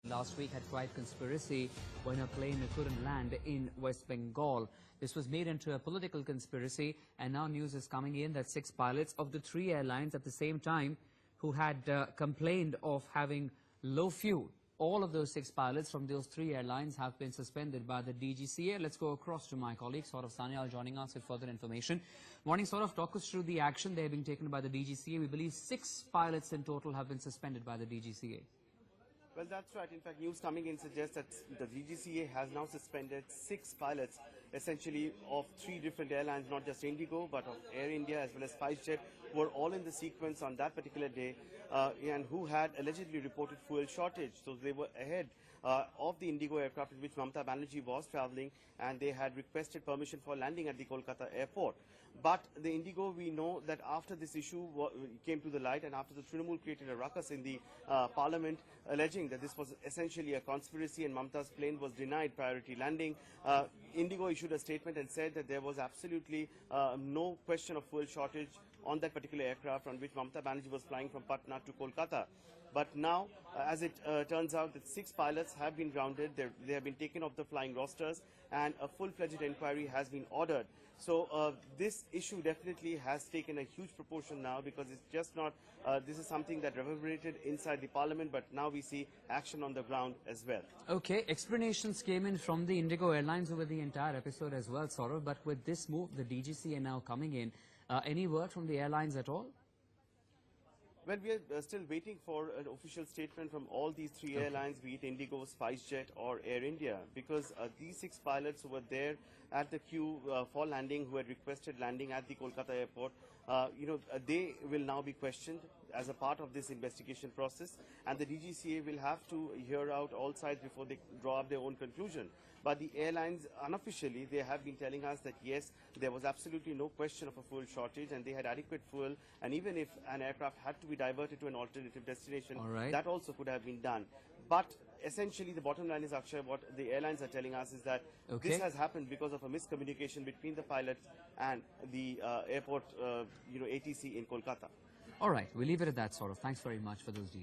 Last week had quite conspiracy when a plane couldn't land in West Bengal. This was made into a political conspiracy, and now news is coming in that 6 pilots of the 3 airlines at the same time who had complained of having low fuel. All of those 6 pilots from those 3 airlines have been suspended by the DGCA. Let's go across to my colleague Saurav Sanyal joining us with further information. Morning, Saurav, talk us through the action they have been taken by the DGCA. We believe 6 pilots in total have been suspended by the DGCA. Well, that's right. In fact, news coming in suggests that the DGCA has now suspended 6 pilots, essentially of 3 different airlines, not just Indigo, but of Air India as well as SpiceJet, who were all in the sequence on that particular day and who had allegedly reported fuel shortage. So they were ahead of the Indigo aircraft in which Mamata Banerjee was traveling, and they had requested permission for landing at the Kolkata airport. But the Indigo, we know that after this issue came to the light and after the Trinamool created a ruckus in the parliament alleging that this was essentially a conspiracy and Mamata's plane was denied priority landing, Indigo issued a statement and said that there was absolutely no question of fuel shortage on that particular aircraft on which Mamata Banerjee was flying from Patna to Kolkata. But now, as it turns out, that 6 pilots have been grounded, they have been taken off the flying rosters, and a full-fledged inquiry has been ordered. So this issue definitely has taken a huge proportion now, because it's just not, this is something that reverberated inside the parliament, but now we see action on the ground as well. Okay, explanations came in from the Indigo Airlines over the entire episode as well, Saurav, but with this move, the DGCA now coming in, any word from the airlines at all? Well, we are still waiting for an official statement from all these 3 airlines, be it Indigo, SpiceJet or Air India, because these 6 pilots who were there at the queue for landing, who had requested landing at the Kolkata airport, they will now be questioned as a part of this investigation process, and the DGCA will have to hear out all sides before they draw up their own conclusion. But the airlines, unofficially, they have been telling us that yes, there was absolutely no question of a fuel shortage and they had adequate fuel, and even if an aircraft had to be diverted to an alternative destination, that also could have been done. But essentially, the bottom line is, Akshay, what the airlines are telling us is that this has happened because of a miscommunication between the pilots and the airport, ATC in Kolkata. All right, we'll leave it at that, Saurav. Thanks very much for those details.